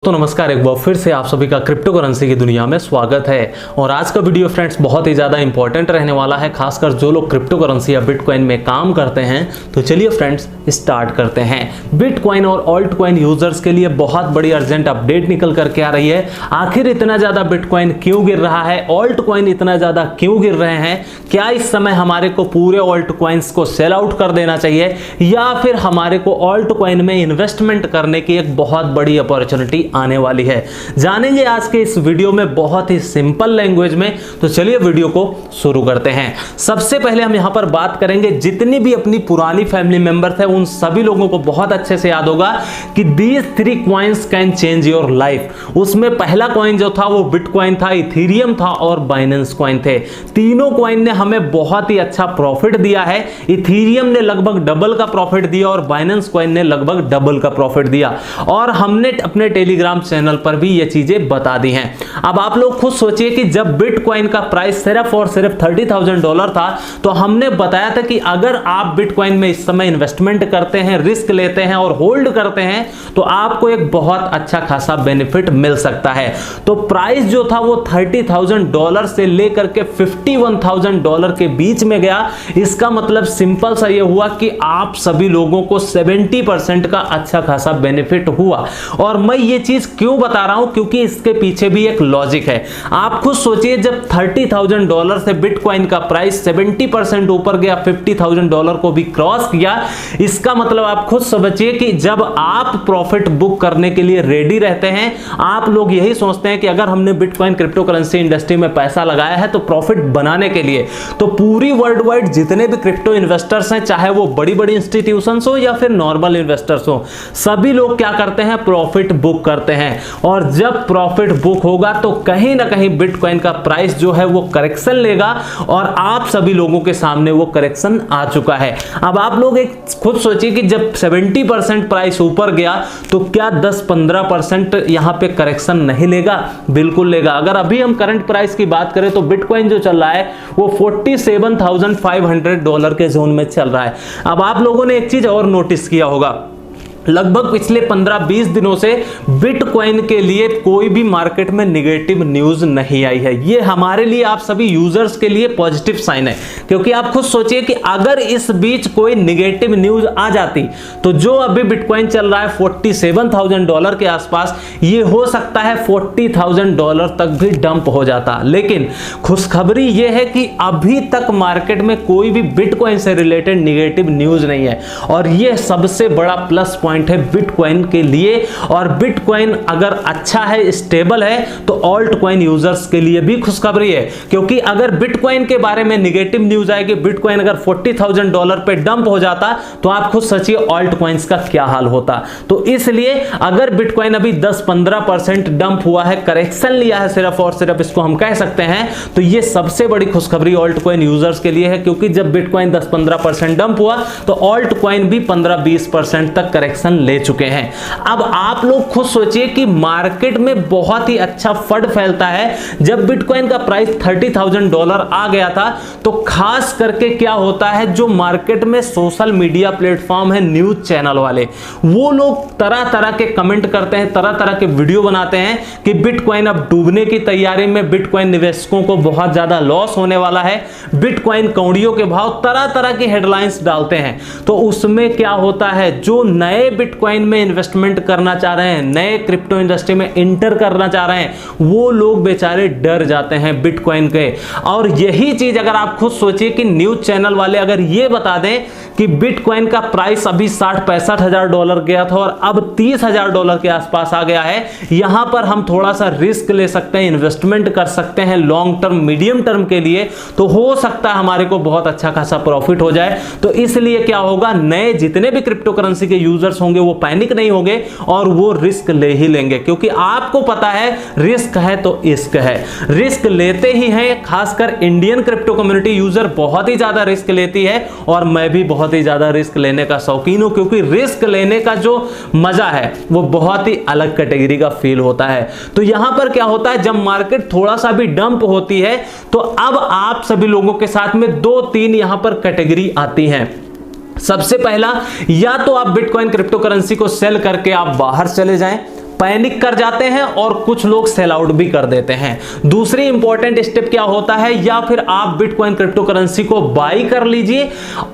तो नमस्कार, एक बार फिर से आप सभी का क्रिप्टो करेंसी की दुनिया में स्वागत है। और आज का वीडियो फ्रेंड्स बहुत ही ज़्यादा इंपॉर्टेंट रहने वाला है, खासकर जो लोग क्रिप्टो करेंसी या बिटकॉइन में काम करते हैं। तो चलिए फ्रेंड्स स्टार्ट करते हैं। बिटकॉइन और ऑल्ट कॉइन यूजर्स के लिए बहुत बड़ी अर्जेंट अपडेट निकल करके आ रही है। आखिर इतना ज़्यादा बिटकॉइन क्यों गिर रहा है, ऑल्ट कॉइन इतना ज़्यादा क्यों गिर रहे हैं, क्या इस समय हमारे को पूरे ऑल्ट कॉइन्स को सेल आउट कर देना चाहिए या फिर हमारे को ऑल्ट कॉइन में इन्वेस्टमेंट करने की एक बहुत बड़ी अपॉर्चुनिटी आने वाली है, जानेंगे आज के इस वीडियो में बहुत ही सिंपल लैंग्वेज में। तो चलिए वीडियो को शुरू करते हैं। सबसे पहले हम यहां पर बात करेंगे, जितनी भी अपनी पुरानी फैमिली मेंबर थे उन सभी लोगों को बहुत अच्छे से याद होगा कि these 3 coins can change your life. उसमें पहला कॉइन जो था वो बिटकॉइन था, इथेरियम था और बाइनेंस कॉइन थे। तीनों कॉइन ने हमें बहुत ही अच्छा प्रॉफिट दिया है। इथेरियम ने लगभग डबल का प्रॉफिट दिया और बाइनेंस कॉइन ने लगभग डबल का प्रॉफिट दिया, और हमने अपने टेलीग्राम चैनल पर भी ये चीजें बता दी हैं। अब आप लोग खुद सोचिए कि जब बिटकॉइन का प्राइस सिर्फ और सिर्फ $30,000 था तो हमने बताया था कि अगर आप बिटकॉइन में इस समय इन्वेस्टमेंट करते हैं, रिस्क लेते हैं और होल्ड करते हैं तो आपको एक बहुत अच्छा खासा बेनिफिट मिल सकता है। तो प्राइस जो था वो $30,000 से लेकर के $51,000 के बीच में गया। इसका मतलब सिंपल सा ये हुआ कि आप सभी लोगों को 70% का अच्छा खासा बेनिफिट हुआ। और मैं ये चीज क्यों बता रहा हूं, क्योंकि इसके पीछे भी एक लॉजिक है। आप खुद सोचिए, जब $30,000 से बिटकॉइन का प्राइस 70% ऊपर गया, $50,000 को भी क्रॉस किया, इसका मतलब आप खुद समझिए कि जब आप प्रॉफिट बुक करने के लिए रेडी रहते हैं, आप लोग यही सोचते हैं कि अगर हमने बिटकॉइन क्रिप्टो करेंसी इंडस्ट्री में पैसा लगाया है तो प्रॉफिट बनाने के लिए, तो पूरी वर्ल्ड वाइड जितने भी क्रिप्टो इन्वेस्टर्स हैं, चाहे वो बड़ी बड़ी इंस्टीट्यूशंस हो या फिर नॉर्मल इन्वेस्टर्स हो, सभी लोग क्या करते हैं, प्रॉफिट बुक करते हैं। और जब प्रॉफिट बुक होगा तो कहीं ना कहीं बिटकॉइन का प्राइस जो है वो करेक्शन लेगा, और आप सभी लोगों के सामने वो करेक्शन आ चुका है। अब आप लोग एक खुद सोचिए कि जब 70% प्राइस ऊपर गया तो क्या 10-15% यहां पे करेक्शन नहीं लेगा? बिल्कुल लेगा। अगर अभी हम करंट प्राइस की बात करें तो बिटकॉइन जो चल रहा है वो $47,500 के जोन में चल रहा है। अब आप लोगों ने एक चीज और नोटिस किया होगा, लगभग पिछले 15-20 दिनों से बिटकॉइन के लिए कोई भी मार्केट में नेगेटिव न्यूज नहीं आई है। ये हमारे लिए, आप सभी यूजर्स के लिए पॉजिटिव साइन है, क्योंकि आप खुद सोचिए कि अगर इस बीच कोई नेगेटिव न्यूज आ जाती तो जो अभी बिटकॉइन चल रहा है $47,000 के आसपास, ये हो सकता है $40,000 तक भी डंप हो जाता। लेकिन खुशखबरी ये है कि अभी तक मार्केट में कोई भी बिटकॉइन से रिलेटेड नेगेटिव न्यूज नहीं है, और ये सबसे बड़ा प्लस पॉइंट है बिटकॉइन के लिए। और बिटकॉइन अगर अच्छा है, स्टेबल है, तो ऑल्ट कॉइन यूजर्स के लिए भी खुशखबरी है, क्योंकि अगर बिटकॉइन के बारे में नेगेटिव न्यूज आएगी, बिटकॉइन अगर $40,000 पे डंप हो जाता तो आप खुद सोचिए ऑल्ट कॉइन्स का क्या हाल होता। तो इसलिए अगर बिटकॉइन अभी 10-15% डंप हुआ है, करेक्शन लिया है सिर्फ और सिर्फ, इसको हम कह सकते हैं, तो ये सबसे बड़ी खुशखबरी ऑल्ट कॉइन यूजर्स के लिए है, क्योंकि जब बिटकॉइन 10-15% डंप हुआ तो ऑल्ट कॉइन भी 15-20% तक करेक्शन ले चुके हैं। अब आप लोग खुद सोचिए कि मार्केट में बहुत ही अच्छा फंड फैलता है। जब बिटकॉइन का प्राइस $30,000 आ गया था तो खास करके क्या होता है, जो मार्केट में सोशल मीडिया प्लेटफॉर्म है, न्यूज चैनल वाले, वो लोग तरह तरह के कमेंट करते हैं, तरह तरह के वीडियो बनाते हैं कि बिटकॉइन अब डूबने की तैयारी में, बिटकॉइन निवेशकों को बहुत ज्यादा लॉस होने वाला है, बिटकॉइन कौड़ियों के भाव, तरह तरह की हेडलाइंस डालते हैं। तो उसमें क्या होता है, जो नए बिटकॉइन में इन्वेस्टमेंट करना चाह रहे हैं, नए क्रिप्टो इंडस्ट्री में इंटर करना चाह रहे हैं, वो लोग बेचारे डर जाते हैं बिटकॉइन के। और यही चीज अगर आप खुद सोचिए कि न्यूज चैनल वाले अगर ये बता दें कि बिटकॉइन का प्राइस अभी $60,000-65,000 गया था और अब $30,000 के आसपास आ गया है, यहां पर हम थोड़ा सा रिस्क ले सकते हैं, इन्वेस्टमेंट कर सकते हैं लॉन्ग टर्म, मीडियम टर्म के लिए, तो हो सकता है हमारे को बहुत अच्छा खासा प्रॉफिट हो जाए। तो इसलिए क्या होगा, नए जितने भी क्रिप्टो करेंसी के यूजर्स होंगे वो पैनिक नहीं होंगे और वो रिस्क ले ही लेंगे, क्योंकि आपको पता है रिस्क है तो इश्क है, रिस्क लेते ही हैं। खासकर इंडियन क्रिप्टो कम्युनिटी यूजर बहुत ही ज्यादा रिस्क लेती है, और मैं भी बहुत ही ज्यादा रिस्क लेने का शौकीन हूं, क्योंकि रिस्क लेने का जो मजा है वो बहुत ही अलग कैटेगरी का फील होता है। तो यहां पर क्या होता है, जब मार्केट थोड़ा सा भी डंप होती है तो अब आप सभी लोगों के साथ में 2-3 यहां पर कैटेगरी आती हैं। सबसे पहला, या तो आप बिटकॉइन क्रिप्टो करेंसी को सेल करके आप बाहर चले जाएं, पैनिक कर जाते हैं और कुछ लोग सेल आउट भी कर देते हैं। दूसरी इंपॉर्टेंट स्टेप क्या होता है, या फिर आप बिटकॉइन क्रिप्टो करेंसी को बाई कर लीजिए,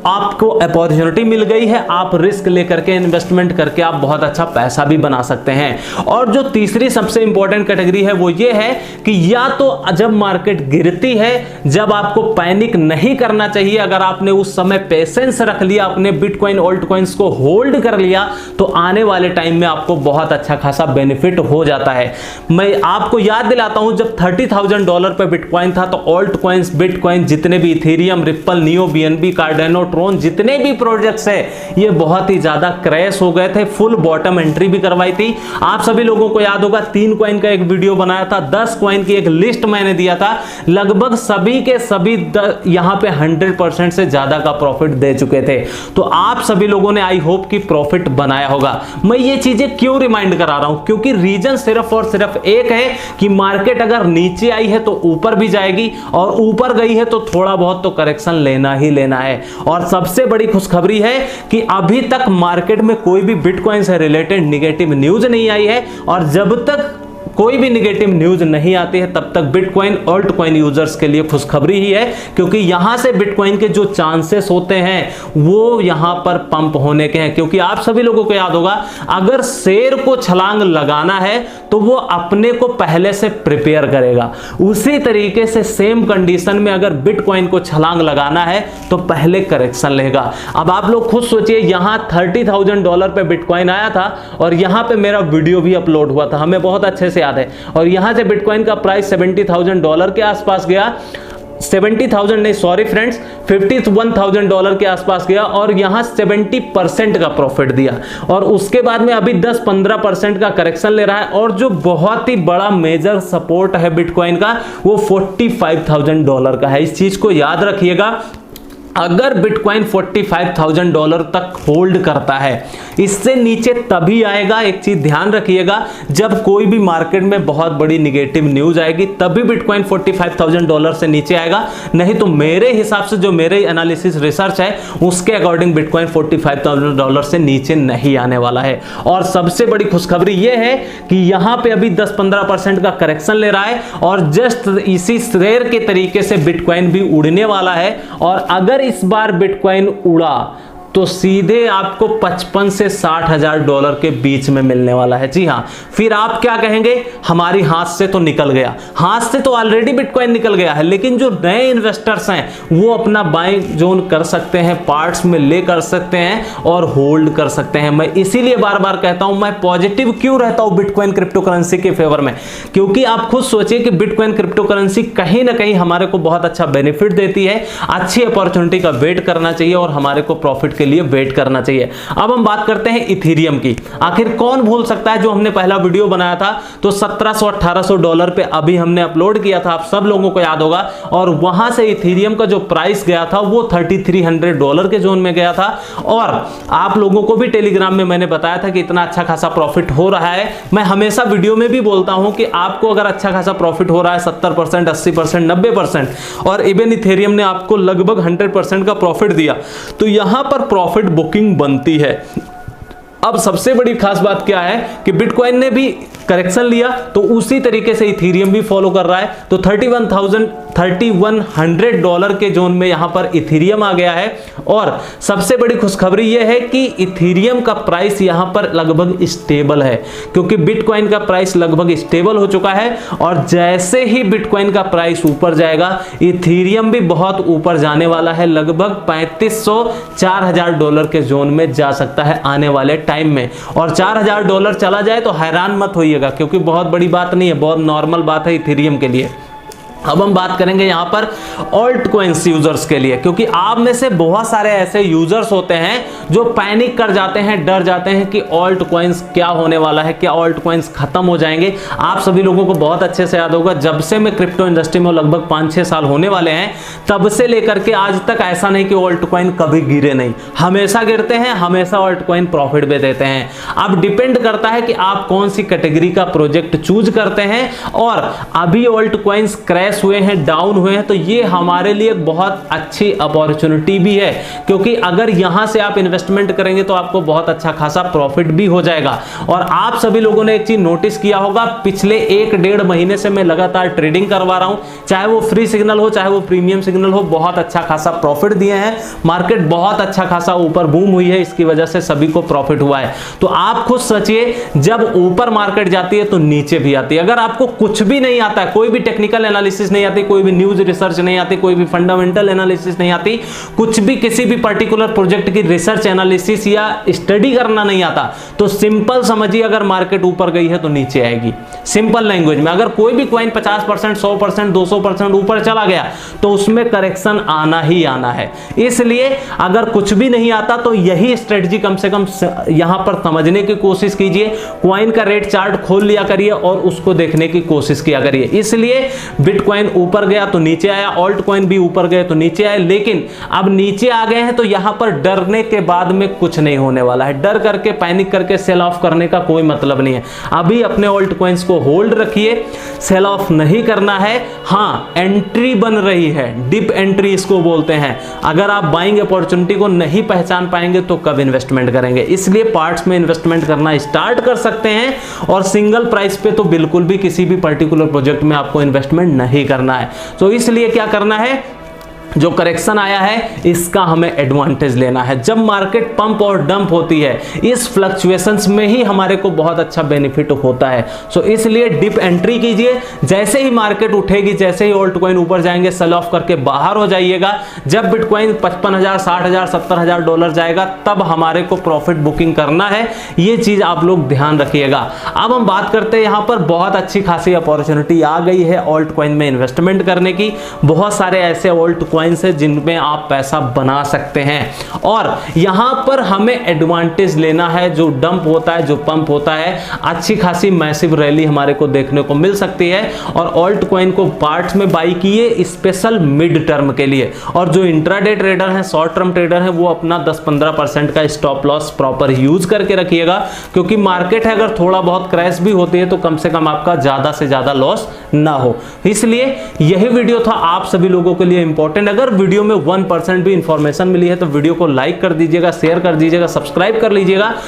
आपको अपॉर्चुनिटी मिल गई है, आप रिस्क लेकर के इन्वेस्टमेंट करके आप बहुत अच्छा पैसा भी बना सकते हैं। और जो तीसरी सबसे इंपॉर्टेंट कैटेगरी है वो ये है कि या तो जब मार्केट गिरती है, जब आपको पैनिक नहीं करना चाहिए, अगर आपने उस समय पेशेंस रख लिया, अपने बिटकॉइन ऑल्ट कॉइन्स को होल्ड कर लिया, तो आने वाले टाइम में आपको बहुत अच्छा खासा बेनिफिट हो जाता है। मैं आपको याद दिलाता हूं, जब $30,000 पे बिटकॉइन था तो ऑल्ट कॉइन्स, बिटकॉइन, जितने भी Ethereum, Ripple, Neo, BNB, Cardano, Tron, जितने भी प्रोजेक्ट्स है, ये बहुत ही ज्यादा क्रैश हो गए थे। फुल बॉटम एंट्री भी करवाई थी। आप सभी लोगों को याद होगा 3 कॉइन का एक वीडियो बनाया था, 10 कॉइन की एक लिस्ट मैंने दिया था, लगभग सभी के सभी यहां पे 100% से ज्यादा का प्रॉफिट दे चुके थे। तो आप सभी लोगों ने आई होप कि प्रॉफिट बनाया होगा। मैं ये चीजें क्यों रिमाइंड करा रहा हूं, क्योंकि रीजन सिर्फ और सिर्फ एक है कि मार्केट अगर नीचे आई है तो ऊपर भी जाएगी, और ऊपर गई है तो थोड़ा बहुत तो करेक्शन लेना ही लेना है। और सबसे बड़ी खुशखबरी है कि अभी तक मार्केट में कोई भी बिटकॉइन से रिलेटेड नेगेटिव न्यूज नहीं आई है, और जब तक कोई भी नेगेटिव न्यूज नहीं आती है तब तक बिटकॉइन ऑल्ट कॉइन यूजर्स के लिए खुशखबरी ही है, क्योंकि यहां से बिटकॉइन के जो चांसेस होते हैं वो यहां पर पंप होने के हैं। क्योंकि आप सभी लोगों को याद होगा, अगर शेर को छलांग लगाना है तो वो अपने को पहले से प्रिपेयर करेगा, उसी तरीके से सेम कंडीशन में अगर बिटकॉइन को छलांग लगाना है तो पहले करेक्शन लेगा। अब आप लोग खुद सोचिए, यहां $30,000 पे बिटकॉइन आया था और यहां पे मेरा वीडियो भी अपलोड हुआ था, हमें बहुत अच्छे से याद है, और यहां से बिटकॉइन का प्राइस $70,000 के आसपास गया, 70,000 नहीं, सॉरी फ्रेंड्स, $51,000 के आसपास गया, और यहां 70% का प्रॉफिट दिया, और उसके बाद में अभी 10-15% का करेक्शन ले रहा है। और जो बहुत ही बड़ा मेजर सपोर्ट है बिटकॉइन का, वो $45,000 का है। इस चीज को याद रखिएगा, अगर बिटकॉइन $45,000 तक होल्ड करता है, इससे नीचे तभी आएगा। एक चीज ध्यान रखिएगा, जब कोई भी मार्केट में बहुत बड़ी नेगेटिव न्यूज आएगी तभी बिटकॉइन $45,000 से नीचे आएगा, नहीं तो मेरे हिसाब से, जो मेरे एनालिसिस रिसर्च है उसके अकॉर्डिंग बिटकॉइन $45,000 से नीचे नहीं आने वाला है। और सबसे बड़ी खुशखबरी यह है कि यहां पे अभी 10-15% का करेक्शन ले रहा है, और जस्ट इसी शेर के तरीके से बिटकॉइन भी उड़ने वाला है। और अगर इस बार बिटकॉइन उड़ा तो सीधे आपको $55,000 से $60,000 के बीच में मिलने वाला है। जी हां, फिर आप क्या कहेंगे, हमारी हाथ से तो निकल गया। हाथ से तो ऑलरेडी बिटकॉइन निकल गया है, लेकिन जो नए इन्वेस्टर्स हैं वो अपना बाइंग जोन कर सकते हैं, पार्ट्स में ले कर सकते हैं और होल्ड कर सकते हैं। मैं इसीलिए बार बार कहता हूं, मैं पॉजिटिव क्यों रहता हूं बिटकॉइन क्रिप्टो करेंसी के फेवर में, क्योंकि आप खुद सोचिए कि बिटकॉइन क्रिप्टो करेंसी कहीं ना कहीं हमारे को बहुत अच्छा बेनिफिट देती है। अच्छी अपॉर्चुनिटी का वेट करना चाहिए और हमारे को प्रॉफिट के लिए वेट करना चाहिए। अब हम बात करते हैं इथेरियम की। आखिर कौन भूल सकता है, जो हमने पहला वीडियो बनाया था तो $1700-1800 पे अभी हमने अपलोड किया था, आप सब लोगों को याद होगा, और वहां से इथेरियम का जो प्राइस गया था वो $3300 के जोन में गया था। और आप लोगों को भी टेलीग्राम में मैंने बताया था कि इतना अच्छा खासा प्रॉफिट हो रहा है। मैं हमेशा वीडियो में भी बोलता हूं कि आपको अगर अच्छा खासा प्रॉफिट हो रहा है 70%, 80%, 90%, और इवन इथेरियम ने आपको लगभग 100% का प्रॉफिट दिया, तो यहां पर प्रॉफिट बुकिंग बनती है। अब सबसे बड़ी खास बात क्या है कि बिटकॉइन ने भी करेक्शन लिया तो उसी तरीके से इथेरियम भी फॉलो कर रहा है, तो $3100 के जोन में यहां पर इथेरियम आ गया है। और सबसे बड़ी खुशखबरी यह है कि इथेरियम का प्राइस यहां पर लगभग स्टेबल है, क्योंकि बिटकॉइन का प्राइस लगभग स्टेबल हो चुका है, और जैसे ही बिटकॉइन का प्राइस ऊपर जाएगा इथेरियम भी बहुत ऊपर जाने वाला है, लगभग $3500-4000 के जोन में जा सकता है आने वाले टाइम में। और $4000 चला जाए तो हैरान मत होइए, क्योंकि बहुत बड़ी बात नहीं है, बहुत नॉर्मल बात है इथेरियम के लिए। अब हम बात करेंगे यहां पर ऑल्ट कॉइन्स यूजर्स के लिए, क्योंकि आप में से बहुत सारे ऐसे यूजर्स होते हैं जो पैनिक कर जाते हैं, डर जाते हैं कि ऑल्ट कॉइन्स क्या होने वाला है, क्या ऑल्ट कॉइन्स खत्म हो जाएंगे। आप सभी लोगों को बहुत अच्छे से याद होगा, जब से मैं क्रिप्टो इंडस्ट्री में लगभग 5-6 साल होने वाले हैं, तब से लेकर के आज तक ऐसा नहीं कि ऑल्ट कॉइन कभी गिरे नहीं, हमेशा गिरते हैं, हमेशा ऑल्ट कॉइन प्रॉफिट भी देते हैं। अब डिपेंड करता है कि आप कौन सी कैटेगरी का प्रोजेक्ट चूज करते हैं। और अभी ऑल्ट कॉइन्स क्रैश क्रैश हुए हैं, डाउन हुए हैं, तो ये हमारे लिए एक बहुत अच्छी अपॉर्चुनिटी भी है, क्योंकि अगर यहां से आप इन्वेस्टमेंट करेंगे तो आपको बहुत अच्छा खासा प्रॉफिट भी हो जाएगा। और आप सभी लोगों ने एक चीज नोटिस किया होगा, पिछले 1-1.5 महीने से मैं लगातार ट्रेडिंग करवा रहा हूं, चाहे वो फ्री सिग्नल हो चाहे वो प्रीमियम सिग्नल हो, बहुत अच्छा खासा प्रॉफिट दिए हैं। मार्केट बहुत अच्छा खासा ऊपर बूम हुई है, इसकी वजह से सभी को प्रॉफिट हुआ है। तो आप खुद सोचिए, जब ऊपर मार्केट जाती है तो नीचे भी आती है। अगर आपको कुछ भी नहीं आता है, कोई भी टेक्निकल एनालिसिस नहीं आती, कोई भी न्यूज रिसर्च नहीं आती, कोई भी फंडामेंटल एनालिसिस नहीं आती, कुछ भी किसी भी पर्टिकुलर प्रोजेक्ट की रिसर्च एनालिसिस या स्टडी करना नहीं आता, तो सिंपल समझिए, अगर मार्केट ऊपर गई है तो नीचे आएगी। सिंपल लैंग्वेज में, अगर कोई भी कॉइन 50%, 100%, 200% ऊपर चला गया तो उसमें करेक्शन आना ही आना है। इसलिए अगर कुछ भी नहीं आता तो यही स्ट्रेटजी कम से कम यहां पर समझने की कोशिश कीजिए। कॉइन का रेट चार्ट खोल लिया करिए और उसको देखने की कोशिश किया करिए। इसलिए बिटकॉइन ऊपर गया तो नीचे आया, ऑल्ट कॉइन भी ऊपर गए तो नीचे आए, लेकिन अब नीचे आ गए हैं तो यहां पर डरने के बाद में कुछ नहीं होने वाला है। डर करके, पैनिक करके सेल ऑफ करने का कोई मतलब नहीं है। अभी अपने ऑल्ट कॉइन्स को होल्ड रखिए, सेल ऑफ नहीं करना है। हाँ, एंट्री बन रही है, डिप एंट्री इसको बोलते हैं। अगर आप बाइंग अपॉर्चुनिटी को नहीं पहचान पाएंगे तो कब इन्वेस्टमेंट करेंगे? इसलिए पार्ट्स में इन्वेस्टमेंट करना स्टार्ट कर सकते हैं, और सिंगल प्राइस पे तो बिल्कुल भी किसी भी पर्टिकुलर प्रोजेक्ट में आपको इन्वेस्टमेंट नहीं करना है। तो इसलिए क्या करना है, जो करेक्शन आया है इसका हमें एडवांटेज लेना है। जब मार्केट पंप और डंप होती है, इस फ्लक्चुएशंस में ही हमारे को बहुत अच्छा बेनिफिट होता है। सो इसलिए डिप एंट्री कीजिए, जैसे ही मार्केट उठेगी, जैसे ही ऑल्ट कॉइन ऊपर जाएंगे, सेल ऑफ करके बाहर हो जाइएगा। जब बिटकॉइन 55,000, 60,000, 70,000 डॉलर जाएगा तब हमारे को प्रॉफिट बुकिंग करना है। ये चीज आप लोग ध्यान रखिएगा। अब हम बात करते हैं, यहां पर बहुत अच्छी खासी अपॉर्चुनिटी आ गई है ऑल्ट कॉइन में इन्वेस्टमेंट करने की। बहुत सारे ऐसे ऑल्ट कॉइन से जिनमें आप पैसा बना सकते हैं, और यहां पर हमें एडवांटेज लेना है। जो डंप होता है, जो पंप होता है, अच्छी खासी मैसिव रैली हमारे को देखने को मिल सकती है। और ऑल्ट कॉइन को पार्ट्स में बाई किए, स्पेशल मिड टर्म के लिए। और जो इंट्राडे ट्रेडर हैं, शॉर्ट टर्म ट्रेडर हैं, वो अपना 10-15% का स्टॉप लॉस प्रॉपर यूज करके रखिएगा, क्योंकि मार्केट है अगर थोड़ा बहुत क्रैश भी होती है तो कम से कम आपका ज्यादा से ज्यादा लॉस ना हो। इसलिए यही वीडियो था आप सभी लोगों के लिए इंपॉर्टेंट। अगर वीडियो में 1% भी इंफॉर्मेशन मिली है तो वीडियो को लाइक कर दीजिएगा, शेयर कर दीजिएगा, सब्सक्राइब कर लीजिएगा।